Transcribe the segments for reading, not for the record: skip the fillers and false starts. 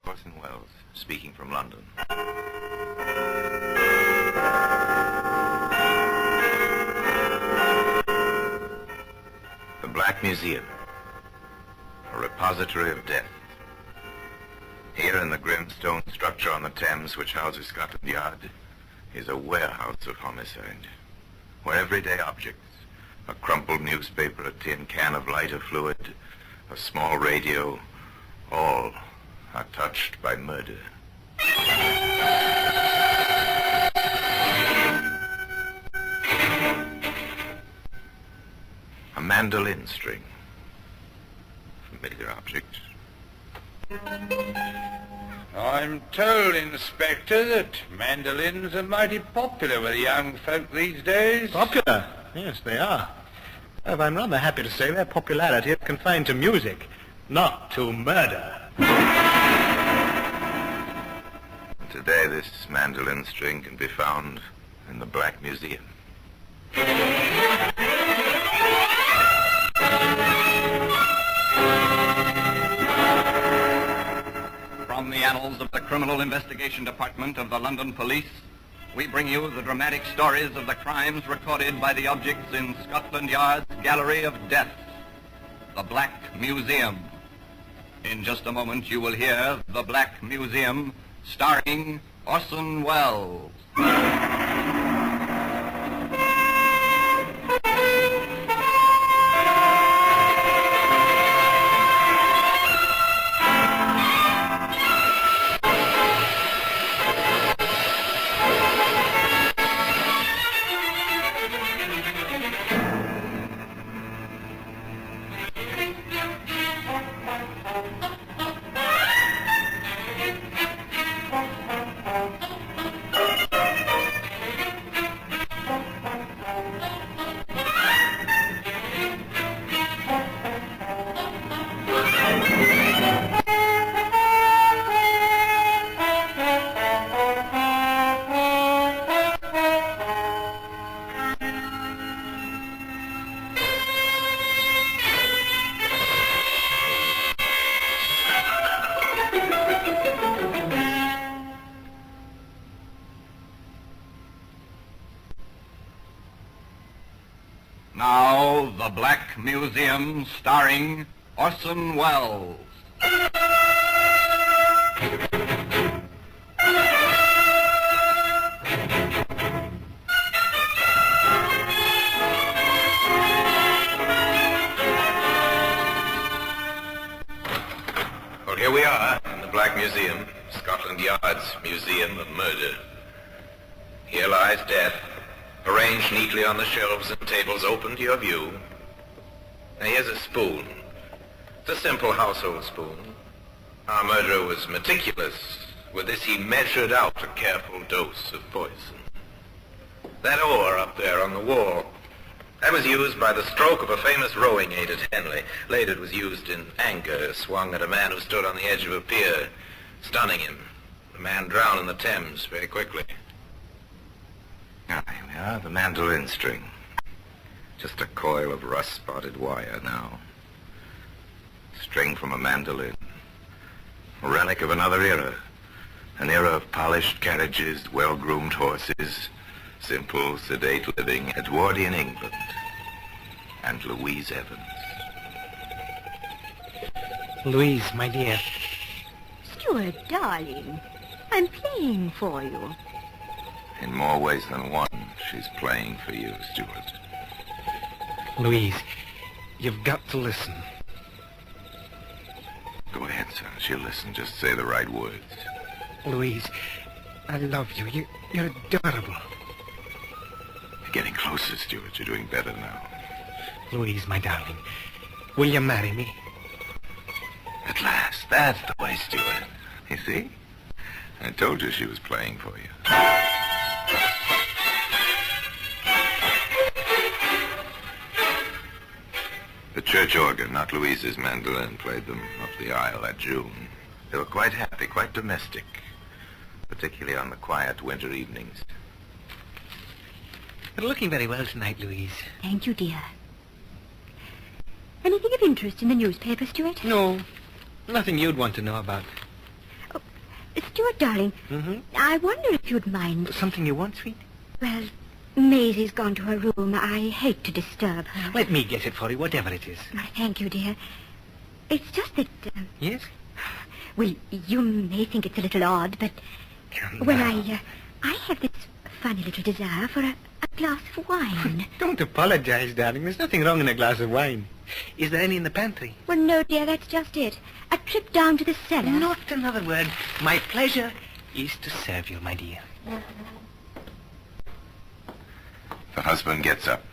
Orson Welles, speaking from London. The Black Museum, a repository of death. Here in the grim stone structure on the Thames which houses Scotland Yard is a warehouse of homicide, where everyday objects, a crumpled newspaper, a tin can of lighter fluid, a small radio, all are touched by murder. A mandolin string, familiar object. I'm told, Inspector, that mandolins are mighty popular with young folk these days. Popular? Yes, they are. But I'm rather happy to say their popularity is confined to music, not to murder. Today, this mandolin string can be found in the Black Museum. From the annals of the Criminal Investigation Department of the London Police, we bring you the dramatic stories of the crimes recorded by the objects in Scotland Yard's Gallery of Death, the Black Museum. In just a moment, you will hear The Black Museum, starring Orson Welles. Now, The Black Museum, starring Orson Welles. Well, here we are in the Black Museum, Scotland Yard's Museum of Murder. Here lies death, arranged neatly on the shelves and tables open to your view. Now here's a spoon. It's a simple household spoon. Our murderer was meticulous. With this he measured out a careful dose of poison. That oar up there on the wall, that was used by the stroke of a famous rowing aid at Henley. Later it was used in anger, swung at a man who stood on the edge of a pier, stunning him. The man drowned in the Thames very quickly. Now, here we are, the mandolin string. Just a coil of rust-spotted wire now. String from a mandolin. A relic of another era. An era of polished carriages, well-groomed horses, simple, sedate living, Edwardian England. And Louise Evans. Louise, my dear. Stuart, darling, I'm playing for you. In more ways than one, she's playing for you, Stuart. Louise, you've got to listen. Go ahead, son. She'll listen. Just say the right words. Louise, I love you. You're adorable. You're getting closer, Stuart. You're doing better now. Louise, my darling, will you marry me? At last. That's the way, Stuart. You see? I told you she was playing for you. The church organ, not Louise's mandolin, played them up the aisle that June. They were quite happy, quite domestic, particularly on the quiet winter evenings. You're looking very well tonight, Louise. Thank you, dear. Anything of interest in the newspaper, Stuart? No, nothing you'd want to know about. Oh, Stuart, darling, Mm-hmm. I wonder if you'd mind. Something you want, sweet? Well, Maisie's gone to her room. I hate to disturb her. Let me get it for you, whatever it is. Oh, thank you, dear. It's just that, Yes? well, you may think it's a little odd, but, well, I have this funny little desire for a glass of wine. Don't apologize, darling. There's nothing wrong in a glass of wine. Is there any in the pantry? Well, no, dear, that's just it. A trip down to the cellar. Not another word. My pleasure is to serve you, my dear. The husband gets up.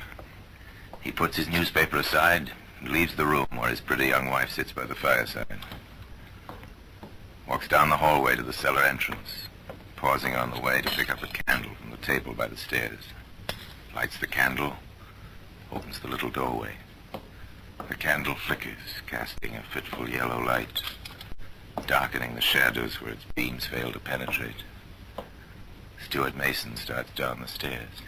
He puts his newspaper aside and leaves the room where his pretty young wife sits by the fireside. Walks down the hallway to the cellar entrance, pausing on the way to pick up a candle from the table by the stairs. Lights the candle, opens the little doorway. The candle flickers, casting a fitful yellow light, darkening the shadows where its beams fail to penetrate. Stuart Mason starts down the stairs.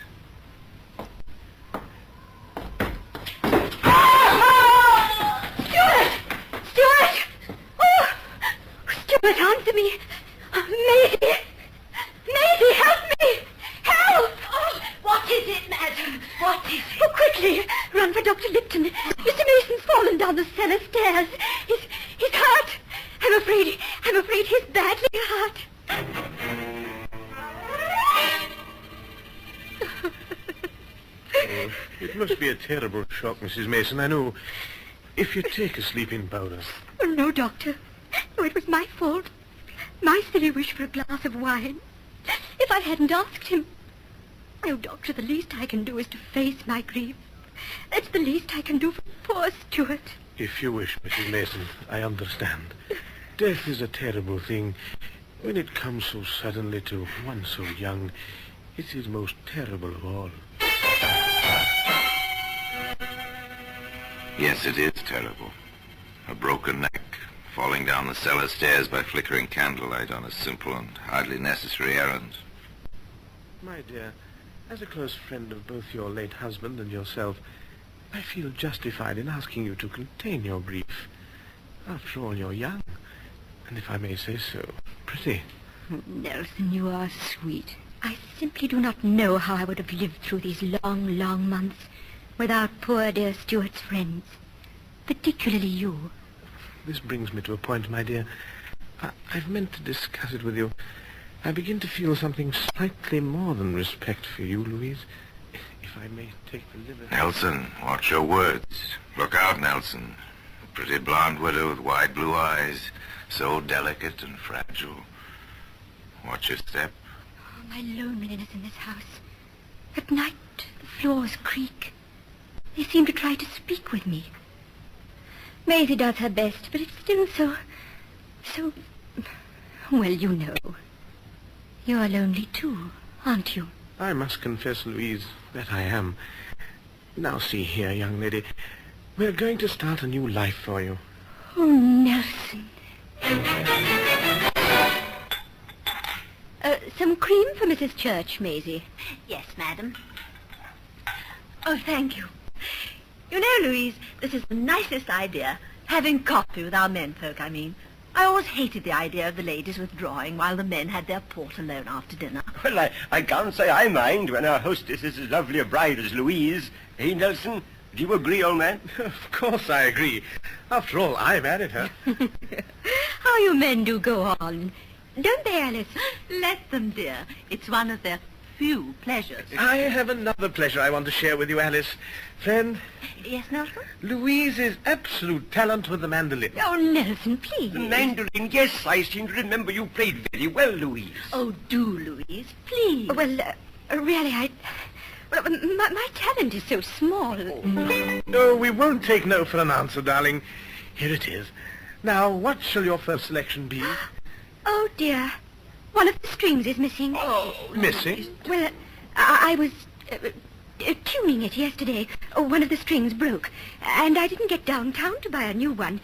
Stuart! Oh! Stuart, answer me! Maisie! Maisie, help me! Help! Oh, what is it, madam? What is it? Oh, quickly! Run for Dr. Lipton. Mr. Mason's fallen down the cellar stairs. He's hurt. I'm afraid he's badly hurt. Oh, it must be a terrible shock, Mrs. Mason, I know. If you take a sleeping powder. Oh, no, Doctor. Oh, it was my fault. My silly wish for a glass of wine. If I hadn't asked him... Oh, Doctor, the least I can do is to face my grief. That's the least I can do for poor Stuart. If you wish, Mrs. Mason, I understand. Death is a terrible thing. When it comes so suddenly to one so young, it is most terrible of all. Yes, it is terrible. A broken neck, falling down the cellar stairs by flickering candlelight on a simple and hardly necessary errand. My dear, as a close friend of both your late husband and yourself, I feel justified in asking you to contain your grief. After all, you're young, and if I may say so, pretty. Nelson, you are sweet. I simply do not know how I would have lived through these long, long months without poor dear Stuart's friends, particularly you. This brings me to a point, my dear. I've meant to discuss it with you. I begin to feel something slightly more than respect for you, Louise. If I may take the liberty... Nelson, watch your words. Look out, Nelson. A pretty blonde widow with wide blue eyes, so delicate and fragile. Watch your step. Oh, my loneliness in this house. At night, the floors creak. They seem to try to speak with me. Maisie does her best, but it's still so... Well, you know. You're lonely too, aren't you? I must confess, Louise, that I am. Now see here, young lady. We're going to start a new life for you. Oh, Nelson. Some cream for Mrs. Church, Maisie. Yes, madam. Oh, thank you. You know, Louise, this is the nicest idea. Having coffee with our menfolk, I mean. I always hated the idea of the ladies withdrawing while the men had their port alone after dinner. Well, I can't say I mind when our hostess is as lovely a bride as Louise. Eh, Nelson? Do you agree, old man? Of course I agree. After all, I married her. How you men do go on. Don't they, Alice? Let them, dear. It's one of their few pleasures. I have another pleasure I want to share with you, Alice. Friend, Yes, Nelson? Louise is absolute talent with the mandolin. Oh, Nelson, please. The mandolin, yes, I seem to remember you played very well, Louise. Oh, do, Louise, please. Well, really, Well, my talent is so small. No, we won't take no for an answer, darling. Here it is. Now, what shall your first selection be? Oh, dear. One of the strings is missing. Oh, missing? Well, I was tuning it yesterday. Oh, one of the strings broke, and I didn't get downtown to buy a new one.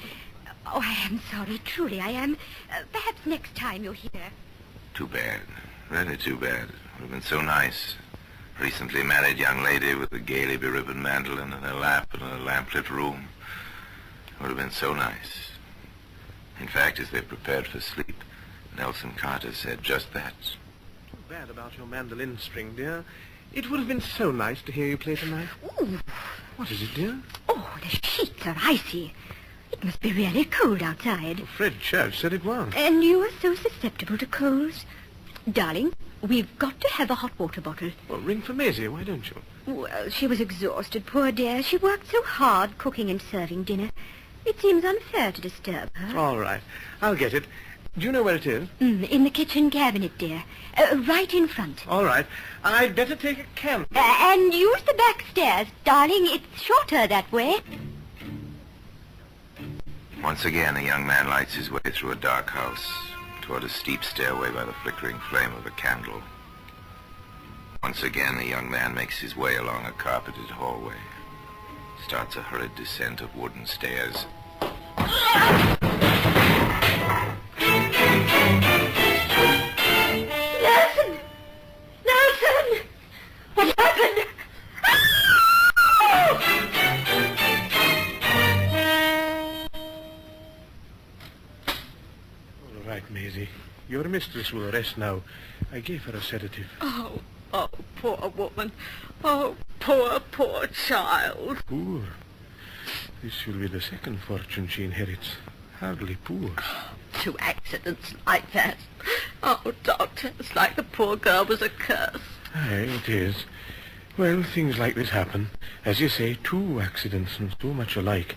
Oh, I am sorry, truly I am. Perhaps next time you'll hear. Too bad. Really too bad. Would have been so nice. Recently married young lady with a gaily beribboned mandolin in her lap in a lamplit room. Would have been so nice. In fact, as they prepared for sleep, Nelson Carter said just that. Too bad about your mandolin string, dear. It would have been so nice to hear you play tonight. Ooh. What is it, dear? Oh, the sheets are icy. It must be really cold outside. Oh, Fred Church said it was. And you are so susceptible to colds. Darling, we've got to have a hot water bottle. Well, ring for Maisie, why don't you? Well, she was exhausted, poor dear. She worked so hard cooking and serving dinner. It seems unfair to disturb her. All right, I'll get it. Do you know where it is? In the kitchen cabinet, dear. Right in front. All right. I'd better take a candle. And use the back stairs, darling. It's shorter that way. Once again, a young man lights his way through a dark house toward a steep stairway by the flickering flame of a candle. Once again, a young man makes his way along a carpeted hallway, starts a hurried descent of wooden stairs. Nelson! Nelson! What happened? All right, Maisie. Your mistress will rest now. I gave her a sedative. Oh, poor woman. Oh, poor child. Poor. This will be the second fortune she inherits. Hardly poor. 2 accidents like that. Oh, Doctor, it's like the poor girl was a curse. Aye, it is. Well, things like this happen. As you say, 2 accidents and so much alike.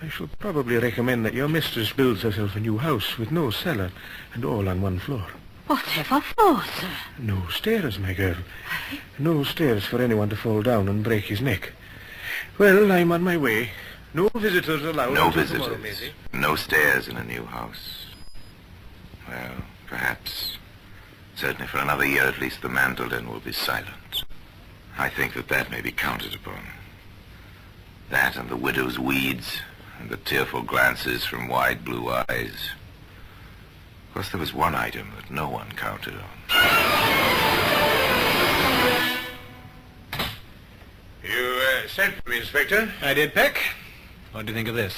I shall probably recommend that your mistress builds herself a new house with no cellar and all on one floor. Whatever for, sir? No stairs, my girl. No stairs for anyone to fall down and break his neck. Well, I'm on my way. No visitors allowed. No until visitors. tomorrow, Maisie. No stairs in a new house. Well, perhaps. Certainly for another year at least the mandolin will be silent. I think that may be counted upon. That and the widow's weeds and the tearful glances from wide blue eyes. Of course, there was one item that no one counted on. You sent for me, Inspector? I did, Peck. What do you think of this?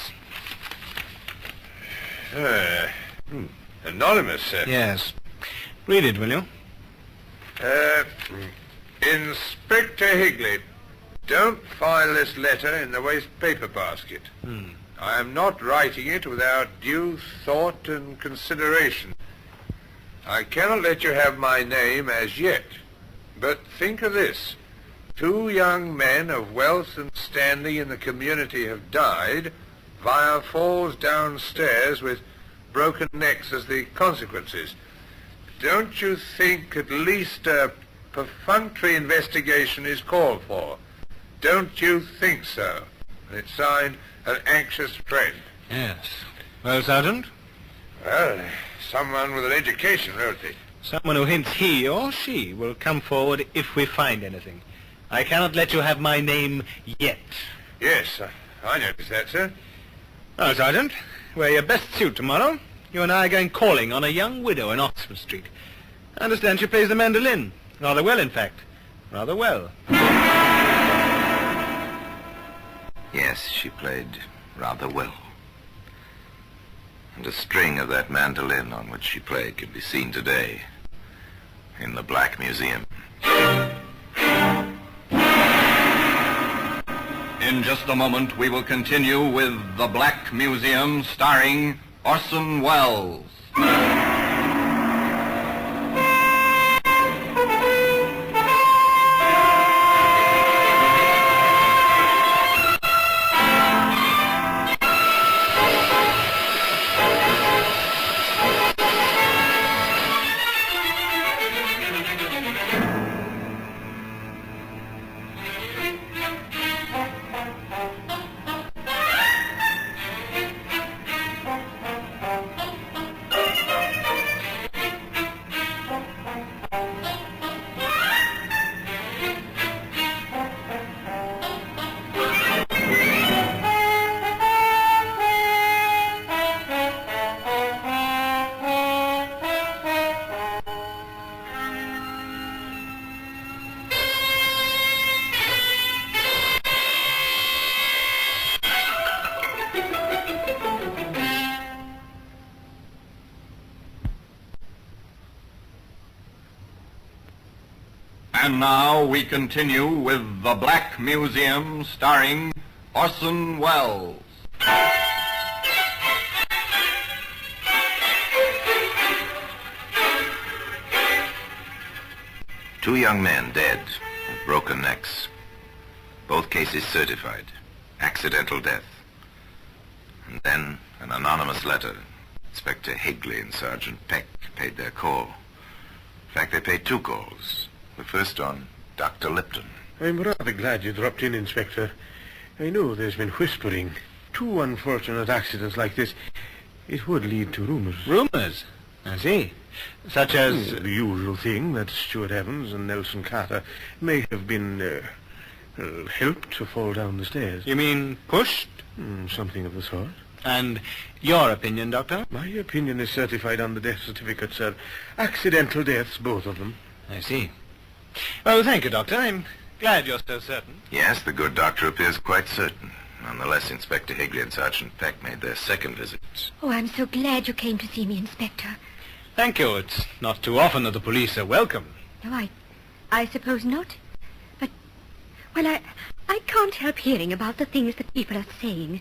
Anonymous, sir. Yes. Read it, will you? Inspector Higley, don't file this letter in the waste paper basket. I am not writing it without due thought and consideration. I cannot let you have my name as yet. But think of this. 2 young men of wealth and standing in the community have died via falls downstairs with broken necks as the consequences. Don't you think at least a perfunctory investigation is called for? Don't you think so? And it's signed An Anxious Friend. Yes. Well, Sergeant? Well, someone with an education wrote it. Someone who hints he or she will come forward if we find anything. I cannot let you have my name yet. Yes, I noticed that, sir. Well, Sergeant, wear your best suit tomorrow. You and I are going calling on a young widow in Oxford Street. I understand she plays the mandolin. Rather well, in fact. Rather well. Yes, she played rather well. And a string of that mandolin on which she played can be seen today in the Black Museum. In just a moment, we will continue with The Black Museum, starring Orson Welles. And now we continue with The Black Museum, starring Orson Welles. Two young men dead with broken necks. Both cases certified. Accidental death. And then an anonymous letter. Inspector Higley and Sergeant Peck paid their call. In fact, they paid two calls. The first on Dr. Lipton. I'm rather glad you dropped in, Inspector. I know there's been whispering. Two unfortunate accidents like this, it would lead to rumors. Rumors? I see. Such as... The usual thing that Stuart Evans and Nelson Carter may have been helped to fall down the stairs. You mean pushed? Something of the sort. And your opinion, Doctor? My opinion is certified on the death certificate, sir. Accidental deaths, both of them. I see. Oh, thank you, Doctor. I'm glad you're so certain. Yes, the good doctor appears quite certain. Nonetheless, Inspector Higley and Sergeant Peck made their second visit. Oh, I'm so glad you came to see me, Inspector. Thank you. It's not too often that the police are welcome. No, I suppose not. But, well, I can't help hearing about the things that people are saying.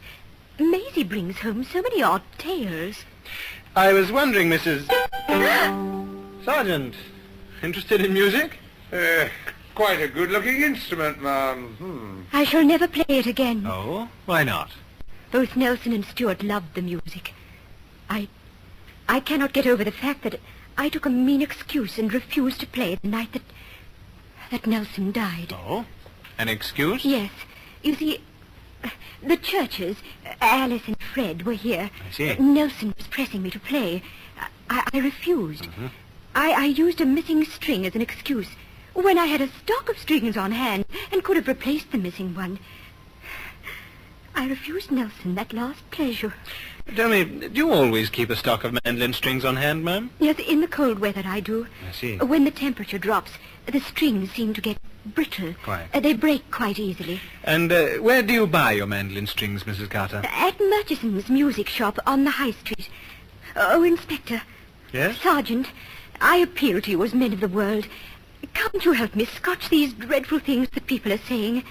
Maisie brings home so many odd tales. I was wondering, Mrs... Sergeant, interested in music? Quite a good-looking instrument, ma'am. I shall never play it again. Oh? Why not? Both Nelson and Stuart loved the music. I cannot get over the fact that I took a mean excuse and refused to play the night that Nelson died. Oh? An excuse? Yes. You see, the Churches, Alice and Fred, were here. I see. Nelson was pressing me to play. I refused. Mm-hmm. I used a missing string as an excuse when I had a stock of strings on hand and could have replaced the missing one. I refused Nelson that last pleasure. Tell me, do you always keep a stock of mandolin strings on hand, ma'am? Yes, in the cold weather I do. I see. When the temperature drops, the strings seem to get brittle. Quite. They break quite easily. And where do you buy your mandolin strings, Mrs. Carter? At Murchison's music shop on the High Street. Oh, Inspector. Yes? Sergeant, I appeal to you as men of the world. Can't you help me scotch these dreadful things that people are saying?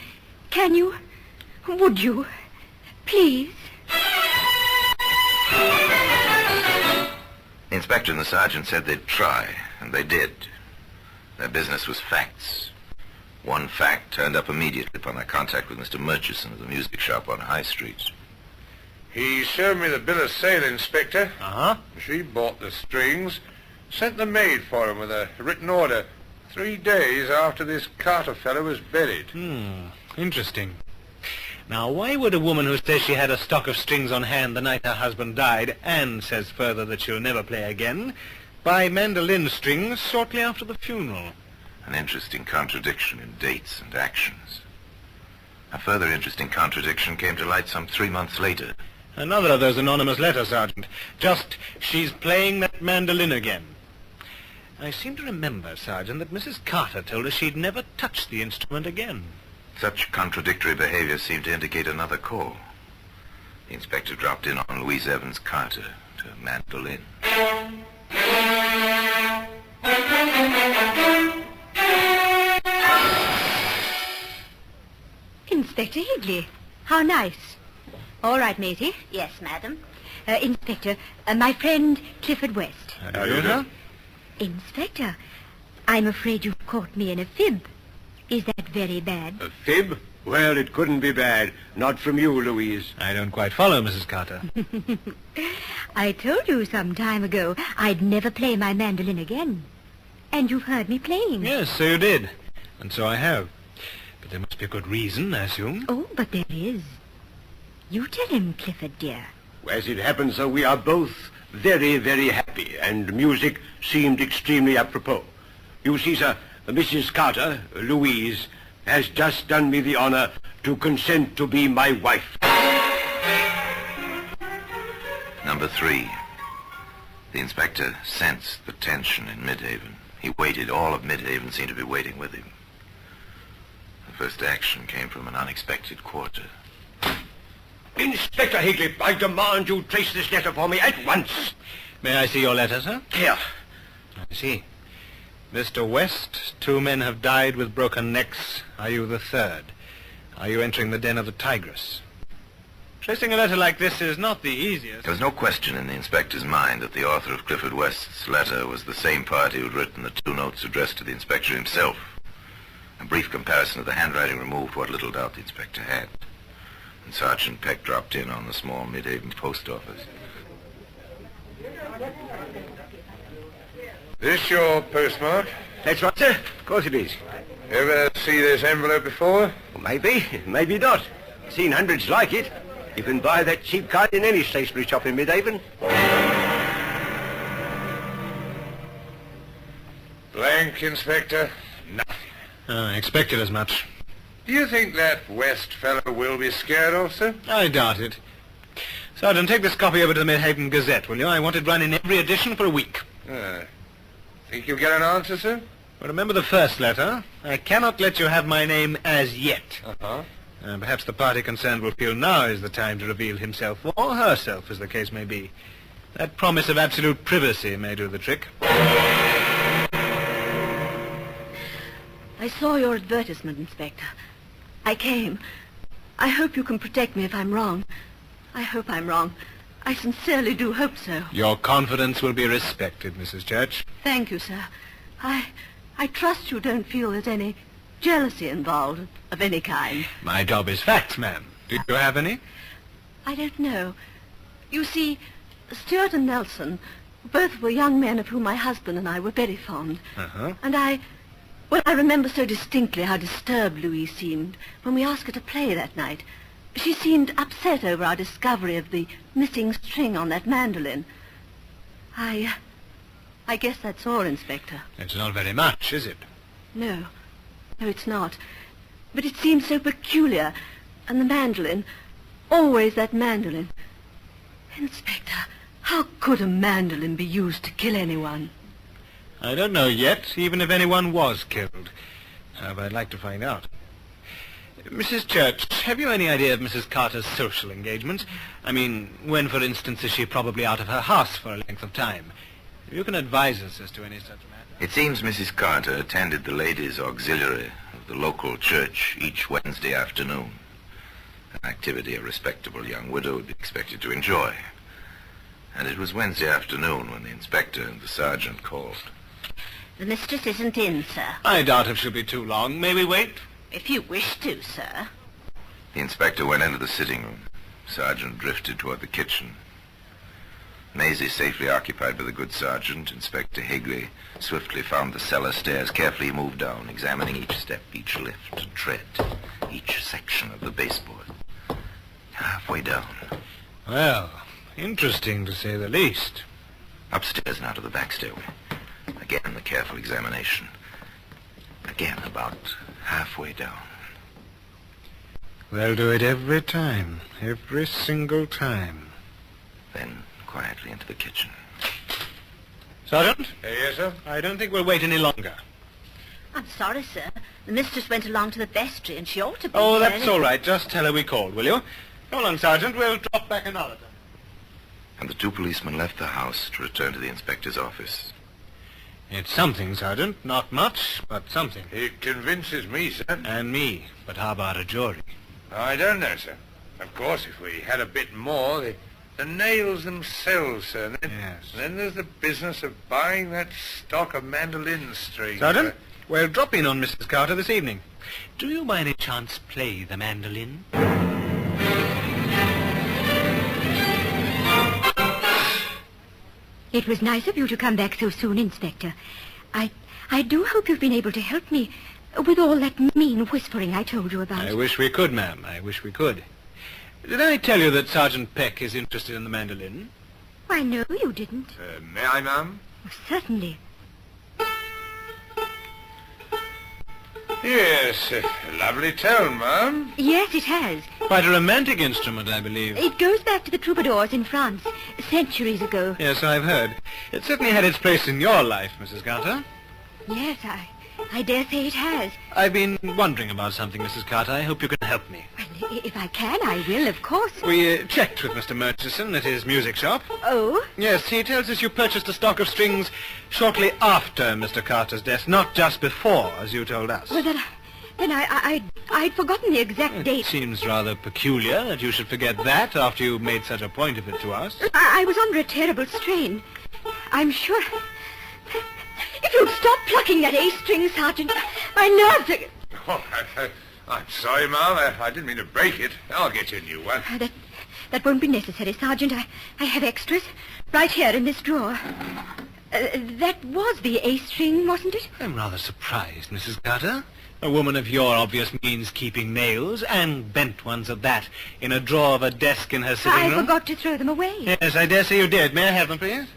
Can you? Would you? Please? The inspector and the sergeant said they'd try, and they did. Their business was facts. One fact turned up immediately upon their contact with Mr. Murchison of the music shop on High Street. He showed me the bill of sale, Inspector. Uh-huh. She bought the strings, sent them made for him with a written order 3 days after this Carter fellow was buried. Interesting. Now, why would a woman who says she had a stock of strings on hand the night her husband died, and says further that she'll never play again, buy mandolin strings shortly after the funeral? An interesting contradiction in dates and actions. A further interesting contradiction came to light some 3 months later. Another of those anonymous letters, Sergeant. Just, she's playing that mandolin again. I seem to remember, Sergeant, that Mrs. Carter told us she'd never touch the instrument again. Such contradictory behavior seemed to indicate another call. The inspector dropped in on Louise Evans Carter to Mandolin. Inspector Higley. How nice. All right, Maisie. Yes, madam. Inspector, my friend Clifford West. How do you know? Inspector, I'm afraid you've caught me in a fib. Is that very bad? A fib? Well, it couldn't be bad. Not from you, Louise. I don't quite follow, Mrs. Carter. I told you some time ago I'd never play my mandolin again. And you've heard me playing. Yes, so you did. And so I have. But there must be a good reason, I assume. Oh, but there is. You tell him, Clifford, dear. As it happens, sir, we are both very, very happy, and music seemed extremely apropos. You see, sir, Mrs. Carter, Louise, has just done me the honor to consent to be my wife. Number 3. The inspector sensed the tension in Midhaven. He waited. All of Midhaven seemed to be waiting with him. The first action came from an unexpected quarter. Inspector Higley, I demand you trace this letter for me at once. May I see your letter, sir? Here. I see. Mr. West, 2 men have died with broken necks. Are you the third? Are you entering the den of the tigress? Tracing a letter like this is not the easiest. There was no question in the inspector's mind that the author of Clifford West's letter was the same party who'd written the 2 notes addressed to the inspector himself. A brief comparison of the handwriting removed what little doubt the inspector had. And Sergeant Peck dropped in on the small Mid-Haven post office. This your postmark? That's right, sir. Of course it is. Ever see this envelope before? Well, maybe not. Seen hundreds like it. You can buy that cheap kind in any stationery shop in Mid-Haven. Blank, Inspector. Nothing. I expected as much. Do you think that West fellow will be scared off, sir? I doubt it. Sergeant, take this copy over to the Mid-Haven Gazette, will you? I want it run in every edition for a week. Think you'll get an answer, sir? Well, remember the first letter. I cannot let you have my name as yet. Uh-huh. Perhaps the party concerned will feel now is the time to reveal himself, or herself, as the case may be. That promise of absolute privacy may do the trick. I saw your advertisement, Inspector. I came. I hope you can protect me if I'm wrong. I hope I'm wrong. I sincerely do hope so. Your confidence will be respected, Mrs. Church. Thank you, sir. I trust you don't feel there's any jealousy involved of any kind. My job is facts, ma'am. Do you have any? I don't know. You see, Stuart and Nelson both were young men of whom my husband and I were very fond. Uh-huh. And I remember so distinctly how disturbed Louise seemed when we asked her to play that night. She seemed upset over our discovery of the missing string on that mandolin. I guess that's all, Inspector. It's not very much, is it? No, it's not. But it seems so peculiar. And the mandolin, always that mandolin. Inspector, how could a mandolin be used to kill anyone? I don't know yet, even if anyone was killed. But I'd like to find out. Mrs. Church, have you any idea of Mrs. Carter's social engagements? I mean, when, for instance, is she probably out of her house for a length of time? You can advise us as to any such matter. It seems Mrs. Carter attended the ladies' auxiliary of the local church each Wednesday afternoon. An activity a respectable young widow would be expected to enjoy. And it was Wednesday afternoon when the inspector and the sergeant called. The mistress isn't in, sir. I doubt if she'll be too long. May we wait? If you wish to, sir. The inspector went into the sitting room. Sergeant drifted toward the kitchen. Maisie, safely occupied by the good sergeant, Inspector Higley swiftly found the cellar stairs, carefully moved down, examining each step, each lift and tread, each section of the baseboard. Halfway down. Well, interesting to say the least. Upstairs now to the back stairway. Again, the careful examination. Again, about halfway down. They'll do it every time. Every single time. Then quietly into the kitchen. Sergeant? Yes, sir? I don't think we'll wait any longer. I'm sorry, sir. The mistress went along to the vestry and she ought to be Oh, here. that's all right. Just tell her we called, will you? Come along, Sergeant. We'll drop back another time. And the 2 policemen left the house to return to the inspector's office. It's something, Sergeant. Not much, but something. It convinces me, sir. And me. But how about a jury? I don't know, sir. Of course, if we had a bit more, the nails themselves, sir. Yes. Then there's the business of buying that stock of mandolin strings. Sergeant, we'll drop in on Mrs. Carter this evening. Do you by any chance play the mandolin? It was nice of you to come back so soon, Inspector. I do hope you've been able to help me with all that mean whispering I told you about. I wish we could, ma'am. I wish we could. Did I tell you that Sergeant Peck is interested in the mandolin? Why, no, you didn't. May I, ma'am? Certainly. Yes, a lovely tone, ma'am. Yes, it has. Quite a romantic instrument, I believe. It goes back to the troubadours in France, centuries ago. Yes, I've heard. It certainly had its place in your life, Mrs. Carter. Yes, I dare say it has. I've been wondering about something, Mrs. Carter. I hope you can help me. Well, if I can, I will, of course. We checked with Mr. Murchison at his music shop. Oh? Yes, he tells us you purchased a stock of strings shortly after Mr. Carter's death, not just before, as you told us. Well, then I'd forgotten the exact date. It seems rather peculiar that you should forget that after you made such a point of it to us. I was under a terrible strain. I'm sure... If you'd stop plucking that A string, Sergeant, my nerves are... Oh, I'm sorry, Ma'am. I didn't mean to break it. I'll get you a new one. That won't be necessary, Sergeant. I have extras right here in this drawer. That was the A string, wasn't it? I'm rather surprised, Mrs. Carter. A woman of your obvious means keeping nails, and bent ones at that, in a drawer of a desk in her sitting room. I forgot to throw them away. Yes, I dare say you did. May I have them, please?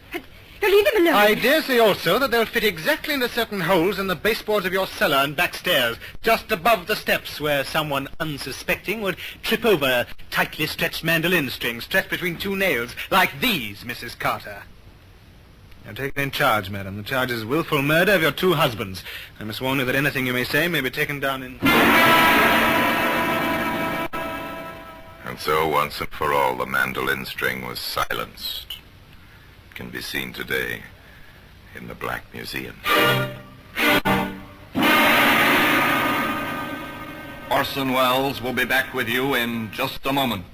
Now leave them alone. I dare say also that they'll fit exactly into certain holes in the baseboards of your cellar and back stairs, just above the steps where someone unsuspecting would trip over a tightly stretched mandolin string stretched between two nails, like these, Mrs. Carter. You're taken in charge, madam. The charge is willful murder of your two husbands. I must warn you that anything you may say may be taken down in... And so, once and for all, the mandolin string was silenced. It can be seen today in the Black Museum. Orson Welles will be back with you in just a moment.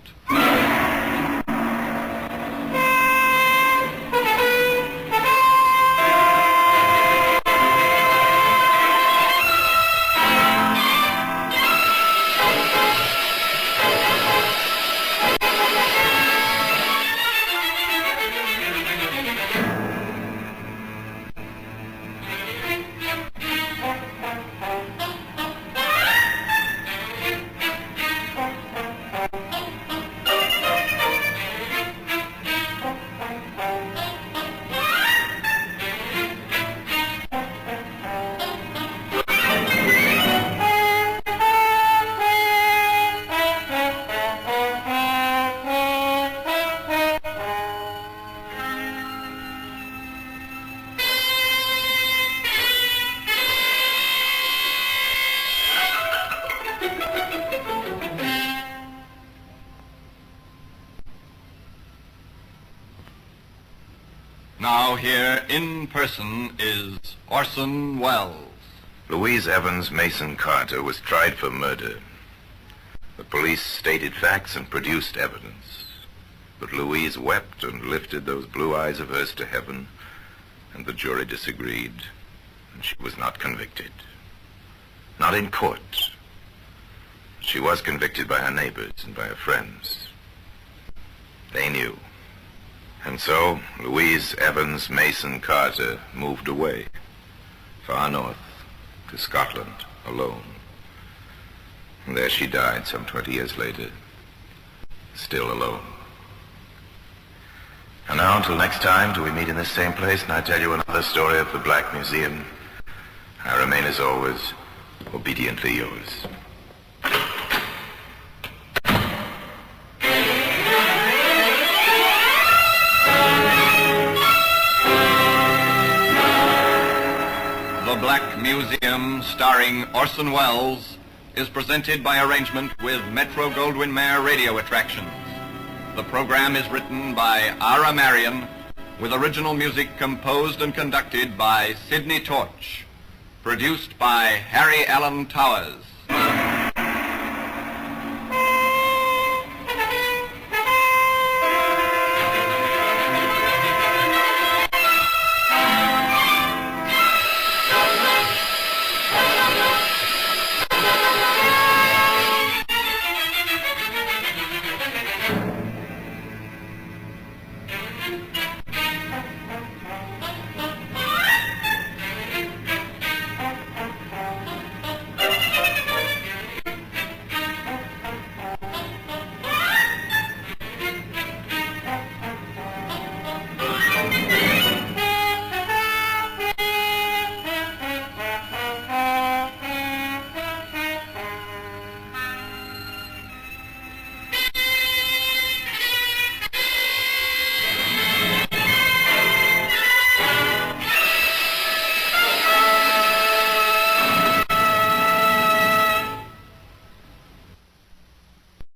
Now here in person is Orson Welles. Louise Evans Mason Carter was tried for murder. The police stated facts and produced evidence. But Louise wept and lifted those blue eyes of hers to heaven, and the jury disagreed, and she was not convicted. Not in court. She was convicted by her neighbors and by her friends. They knew. And so, Louise Evans Mason Carter moved away, far north, to Scotland, alone. And there she died some 20 years later, still alone. And now, until next time, till we meet in this same place and I tell you another story of the Black Museum, I remain, as always, obediently yours. The Black Museum, starring Orson Welles, is presented by arrangement with Metro-Goldwyn-Mayer Radio Attractions. The program is written by Ara Marion, with original music composed and conducted by Sidney Torch. Produced by Harry Allen Towers.